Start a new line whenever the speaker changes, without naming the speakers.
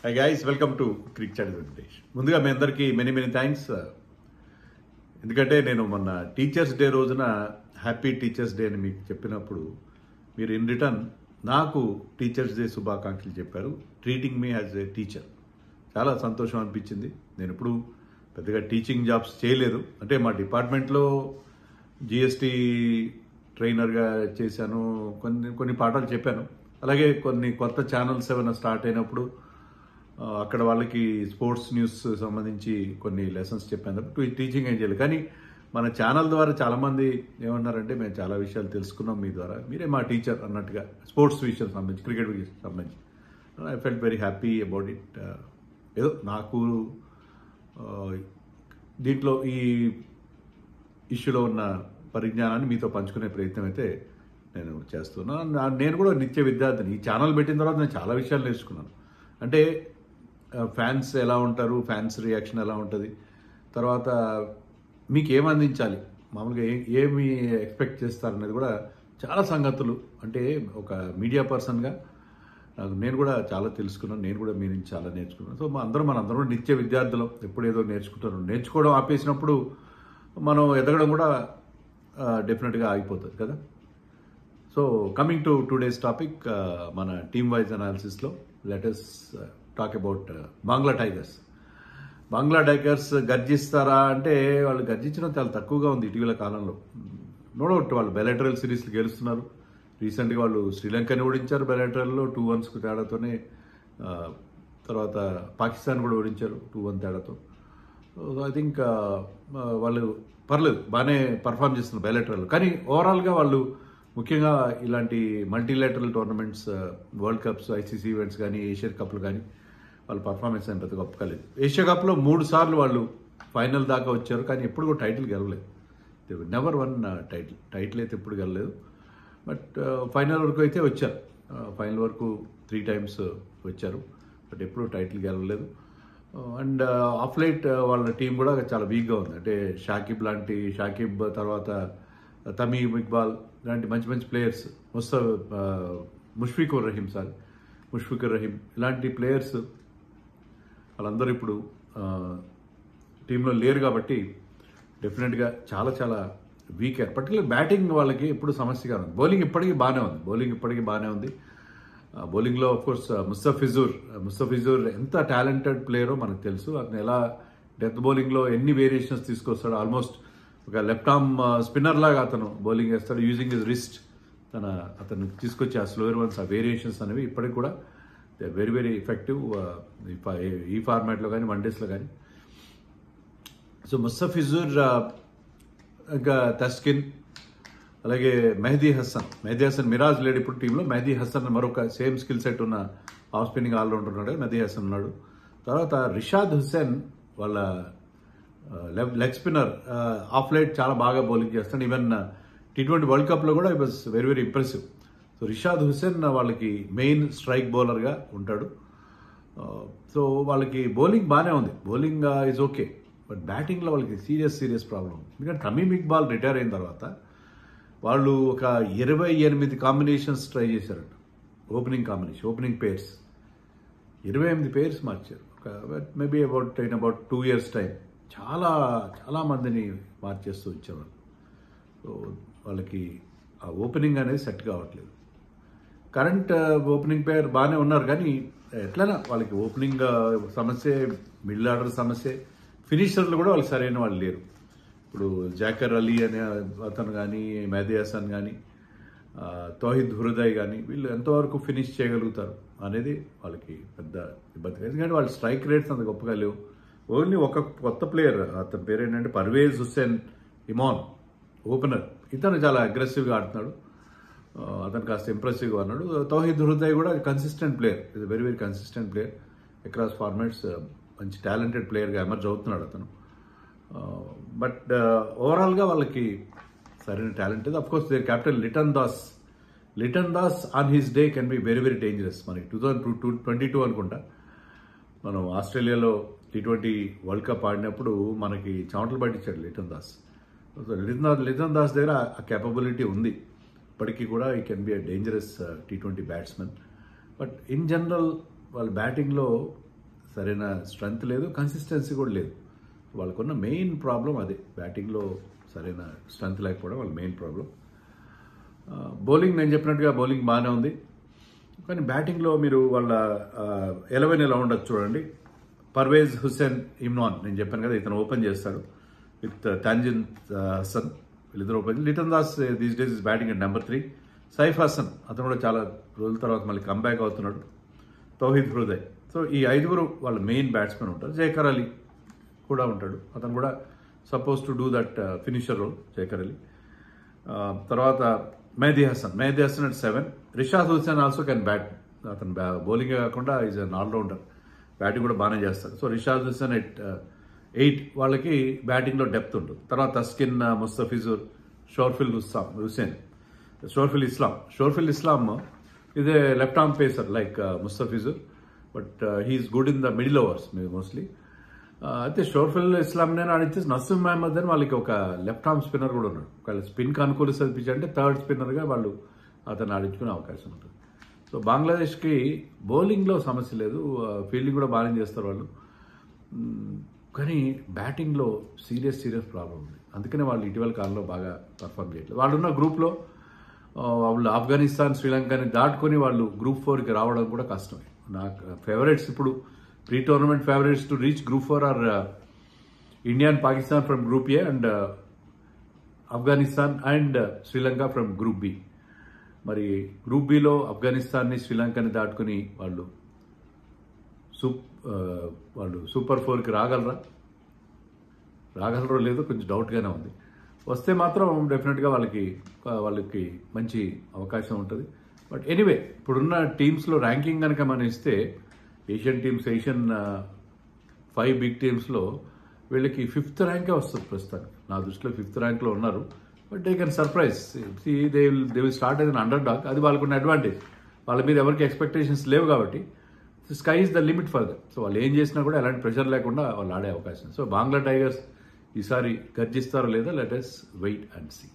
High guys, welcome to Crick Chat Venkatesh. ముందుగా మీ అందరికీ మెనీ థ్యాంక్స్. ఎందుకంటే నేను మొన్న టీచర్స్ డే రోజున హ్యాపీ టీచర్స్ డే అని మీకు చెప్పినప్పుడు మీరు ఇన్ రిటర్న్ నాకు టీచర్స్ డే శుభాకాంక్షలు చెప్పారు, treating me as a teacher. చాలా సంతోషం అనిపించింది. నేను ఇప్పుడు పెద్దగా టీచింగ్ జాబ్స్ చేయలేదు, అంటే మా డిపార్ట్మెంట్లో జిఎస్టీ ట్రైనర్గా చేశాను, కొన్ని పాఠాలు చెప్పాను. అలాగే కొన్ని కొత్త ఛానల్స్ ఏమైనా స్టార్ట్ అయినప్పుడు అక్కడ వాళ్ళకి స్పోర్ట్స్ న్యూస్ సంబంధించి కొన్ని లెసన్స్ చెప్పాను తప్ప టీచింగ్ ఏం చేయలేదు. కానీ మన ఛానల్ ద్వారా చాలామంది ఏమన్నారంటే మేము చాలా విషయాలు తెలుసుకున్నాం మీ ద్వారా, మీరే మా టీచర్ అన్నట్టుగా, స్పోర్ట్స్ విషయం సంబంధించి, క్రికెట్ విషయం సంబంధించి. I felt very happy about it. ఏదో నాకు దీంట్లో ఈ ఇష్యూలో ఉన్న పరిజ్ఞానాన్ని మీతో పంచుకునే ప్రయత్నం అయితే నేను చేస్తున్నాను. నేను కూడా నిత్య విద్యార్థిని. ఈ ఛానల్ పెట్టిన తర్వాత నేను చాలా విషయాలు నేర్చుకున్నాను. అంటే ఫ్యాన్స్ ఎలా ఉంటారు, ఫ్యాన్స్ రియాక్షన్ ఎలా ఉంటుంది, తర్వాత మీకు ఏం అందించాలి, మామూలుగా ఏమి ఎక్స్పెక్ట్ చేస్తారనేది కూడా చాలా సంగతులు, అంటే ఒక మీడియా పర్సన్గా నేను కూడా చాలా తెలుసుకున్నాను. నేను కూడా మీ నుంచి చాలా నేర్చుకున్నాను. సో మనందరం కూడా నిత్య విద్యార్థులు. ఎప్పుడేదో నేర్చుకోవడం ఆపేసినప్పుడు మనం ఎదగడం కూడా డెఫినెట్గా ఆగిపోతుంది కదా. So coming to today's topic, మన టీమ్ వైజ్ అనాలిసిస్లో let's talk about Bangla tigers. Bangla tigers గర్జిస్తారా అంటే వాళ్ళు గర్జించడం చాలా తక్కువగా ఉంది ఇటీవల కాలంలో. నో డౌట్ వాళ్ళు బెలెటరల్ సిరీస్లు గెలుస్తున్నారు. రీసెంట్గా వాళ్ళు శ్రీలంకని ఓడించారు బెలెటరల్లో 2-1 తేడాతోనే. తర్వాత పాకిస్తాన్ కూడా ఓడించారు 2-1 తేడాతో. సో ఐ థింక్ వాళ్ళు పర్లేదు, బాగానే పర్ఫామ్ చేస్తున్నారు బెలెటరల్. కానీ ఓవరాల్గా వాళ్ళు ముఖ్యంగా ఇలాంటి multilateral tournaments, world cups, ICC events కానీ, ఏషియన్ కప్లు కానీ వాళ్ళ పర్ఫార్మెన్స్ అని పెద్ద గొప్ప కాలేదు. ఏషియా కప్లో 3 సార్లు వాళ్ళు ఫైనల్ దాకా వచ్చారు, కానీ ఎప్పుడు కూడా టైటిల్ గెలవలేదు. దే నెవర్ వన్ టైటిల్ అయితే ఎప్పుడు గెలలేదు. బట్ ఫైనల్ వరకు అయితే వచ్చారు. ఫైనల్ వరకు 3 times వచ్చారు, బట్ ఎప్పుడు టైటిల్ గెలవలేదు. అండ్ ఆఫ్ లైట్ వాళ్ళ టీం కూడా చాలా వీక్గా ఉంది. అంటే షాకిబ్ తర్వాత తమీమ్ ఇక్బాల్ ఇలాంటి మంచి ప్లేయర్స్, ముష్ఫికుర్ రహీం ఇలాంటి ప్లేయర్స్ వాళ్ళందరూ ఇప్పుడు టీంలో లేరు. కాబట్టి డెఫినెట్గా చాలా వీక్ అయ్యారు. పర్టికులర్ బ్యాటింగ్ వాళ్ళకి ఎప్పుడు సమస్యగా ఉంది. బౌలింగ్ ఇప్పటికీ బాగానే ఉంది. బౌలింగ్లో ఆఫ్కోర్స్ ముస్తఫిజుర్ ఎంత టాలెంటెడ్ ప్లేయరో మనకు తెలుసు. అతను ఎలా డెత్ బౌలింగ్లో ఎన్ని వేరియేషన్స్ తీసుకొస్తాడు. ఆల్మోస్ట్ ఒక లెఫ్ట్ ఆర్మ్ స్పిన్నర్ లాగా అతను బౌలింగ్ వేస్తాడు, యూజింగ్ హిజ్ రిస్ట్. అతను తీసుకొచ్చే ఆ స్లోయర్ వన్స్, ఆ వేరియేషన్స్ అనేవి ఇప్పటికి కూడా దే ఆర్ వెరీ ఎఫెక్టివ్ ఈ ఫార్మాట్లో కానీ, వన్డేస్లో కానీ. సో ముస్తఫిజుర్, ఇంకా తస్కిన్, అలాగే మెహదీ హసన్ మిరాజ్ లేడు ఇప్పుడు టీంలో. మెహదీ హసన్ మరొక సేమ్ స్కిల్ సెట్ ఉన్న ఆఫ్ స్పిన్నింగ్ ఆల్రౌండర్ ఉన్నాడు, మెహదీ హసన్ ఉన్నాడు. తర్వాత రిషాద్ హుస్సేన్ వాళ్ళ లెగ్ స్పిన్నర్, ఆఫ్ లైట్ చాలా బాగా బౌలింగ్ చేస్తాడు. ఈవెన్ T20 వరల్డ్ కప్లో కూడా it was very impressive. So Rishad Hussain వాళ్ళకి మెయిన్ స్ట్రైక్ బౌలర్గా ఉంటాడు. సో వాళ్ళకి బౌలింగ్ బాగానే ఉంది, బౌలింగ్ ఈజ్ ఓకే. బట్ బ్యాటింగ్లో వాళ్ళకి సీరియస్ ప్రాబ్లం ఉంది. ఎందుకంటే తమీమ్ ఇక్బాల్ రిటైర్ అయిన తర్వాత వాళ్ళు ఒక 28 కాంబినేషన్స్ ట్రై చేశారట. ఓపెనింగ్ పేర్స్ 28 పేర్స్ మార్చారు. Maybe in about 2 years time చాలా మందిని మార్చేస్తూ వచ్చేవాళ్ళు. సో వాళ్ళకి ఆ ఓపెనింగ్ అనేది సెట్ కావట్లేదు. కరెంట్ ఓపెనింగ్ పేర్ బాగానే ఉన్నారు, కానీ ఎట్లైనా వాళ్ళకి ఓపెనింగ్ సమస్య, మిడిల్ ఆర్డర్ సమస్య, ఫినిషర్లు కూడా వాళ్ళకి సరైన వాళ్ళు లేరు. ఇప్పుడు జాకర్ అలీ అనే అతను కానీ, మెహదీ హసన్ కానీ, తౌహీద్ హృదయ్ కానీ, వీళ్ళు ఎంతవరకు ఫినిష్ చేయగలుగుతారు అనేది వాళ్ళకి పెద్ద ఇబ్బంది. ఎందుకంటే వాళ్ళ స్ట్రైక్ రేట్స్ అంత గొప్పగా లేవు. ఓన్లీ ఒక కొత్త ప్లేయర్, అతని పేరు ఏంటంటే పర్వేజ్ హుస్సేన్ ఇమాన్, ఓపెనర్. ఇతను చాలా అగ్రెసివ్గా ఆడుతున్నాడు, అతను కాస్త ఇంప్రెసివ్గా ఉన్నాడు. తౌహీద్ హృదయ్ కూడా కన్సిస్టెంట్ ప్లేయర్, ఇది very consistent player across formats. మంచి టాలెంటెడ్ ప్లేయర్గా ఎమర్జ్ అవుతున్నాడు అతను. బట్ ఓవరాల్గా వాళ్ళకి సరైన టాలెంట్ ఉంది. Of course there captain Litton Das on his day can be very dangerous. మనకి 2022 అనుకుంటా మనం ఆస్ట్రేలియాలో T20 వరల్డ్ కప్ ఆడినప్పుడు మనకి చెమటలు పట్టించాడు లిటన్ దాస్. లిటన్ దాస్ దగ్గర ఆ కేపబిలిటీ ఉంది. ఇప్పటికీ కూడా ఈ can be a dangerous T20 batsmen. But in general వాళ్ళ బ్యాటింగ్లో సరైన స్ట్రెంగ్త్ లేదు, కన్సిస్టెన్సీ కూడా లేదు. వాళ్ళకున్న మెయిన్ ప్రాబ్లం అదే, బ్యాటింగ్లో సరైన స్ట్రెంగ్త్ లేకపోవడం వాళ్ళ మెయిన్ ప్రాబ్లం. బౌలింగ్ నేను చెప్పినట్టుగా బౌలింగ్ బాగానే ఉంది, కానీ బ్యాటింగ్లో మీరు వాళ్ళ 11 ఎలా ఉండదు చూడండి. పర్వేజ్ హుస్సేన్ ఇమ్రాన్, నేను చెప్పాను కదా ఇతను ఓపెన్ చేస్తాడు విత్ తాంజిన్ హసన్, వీళ్ళిద్దరు open. Litton Das these days is batting at number 3. Saif Hasan, అతను కూడా చాలా రోజుల తర్వాత మళ్ళీ కంబ్యాక్ అవుతున్నాడు. తౌహీద్ హృదయ్. సో ఈ 5 వాళ్ళ మెయిన్ బ్యాట్స్మెన్ ఉంటారు. జైకర్ అలీ కూడా ఉంటాడు, అతను కూడా suppose to do that finisher role, Jaker Ali. తర్వాత Mehidy Hasan at 7. Rishad Hossain also can bat, అతను బౌలింగే కాకుండా ఈజ్ అన్ ఆల్రౌండర్, బ్యాటింగ్ కూడా బాగానే చేస్తాడు. సో రిషాద్ హుస్సేన్ ఎట్ 8 వాళ్ళకి బ్యాటింగ్లో డెప్త్ ఉంటుంది. తర్వాత తస్కిన్, ముస్తఫిజుర్, షోర్ఫిల్ ఇస్లాం ఇదే left arm pacer like Mustafizur, but he is good in the middle overs mostly. అయితే షోర్ఫిల్ ఇస్లాంనే ఆడితే నసీం మహమ్మద్ అని వాళ్ళకి ఒక లెఫ్ట్ ఆర్మ్ స్పిన్నర్ కూడా ఉన్నాడు. ఒకవేళ స్పిన్కి అనుకూలిస్తుంది పిచ్ అంటే థర్డ్ స్పిన్నర్గా వాళ్ళు అతను ఆడించుకునే అవకాశం ఉంటుంది. సో బంగ్లాదేశ్కి బౌలింగ్లో సమస్య లేదు, ఫీల్డింగ్ కూడా బాగానే చేస్తారు వాళ్ళు, కానీ బ్యాటింగ్లో సీరియస్ ప్రాబ్లం ఉంది. అందుకనే వాళ్ళు ఇటీవల కాలంలో బాగా పర్ఫార్మ్ చేయట్లేదు. వాళ్ళున్న గ్రూప్లో వాళ్ళు ఆఫ్ఘనిస్తాన్, శ్రీలంకని దాటుకొని వాళ్ళు గ్రూప్ 4కి రావడం కూడా కష్టమే. నాకు ఫేవరెట్స్ ఇప్పుడు pre tournament favourites to reach group 4 are India and Pakistan from group A and Afghanistan and Sri Lanka from group B. మరి గ్రూప్ బిలో ఆఫ్ఘనిస్తాన్ని, శ్రీలంకని దాటుకుని వాళ్ళు సూపర్ 4కి రాగలరో లేదో కొంచెం డౌట్గానే ఉంది. వస్తే మాత్రం డెఫినెట్గా వాళ్ళకి మంచి అవకాశం ఉంటుంది. బట్ ఎనీవే, ఇప్పుడున్న టీమ్స్లో ర్యాంకింగ్ కనుక మనం ఇస్తే ఏషియన్ 5 బిగ్ టీమ్స్లో వీళ్ళకి 5th ర్యాంకే వస్తుంది ప్రస్తుతానికి. నా దృష్టిలో 5th ర్యాంక్లో ఉన్నారు. But they can surprise. They will start as an under dog. అది వాళ్ళకున్న అడ్వాంటేజ్. వాళ్ళ మీద ఎవరికి ఎక్స్పెక్టేషన్స్ లేవు కాబట్టి sky is the limit for that. So వాళ్ళు ఏం చేసినా కూడా ఎలాంటి ప్రెషర్ లేకుండా వాళ్ళు ఆడే అవకాశం. సో బంగ్లా టైగర్స్ ఈసారి గర్జిస్తారో లేదో let us wait and see.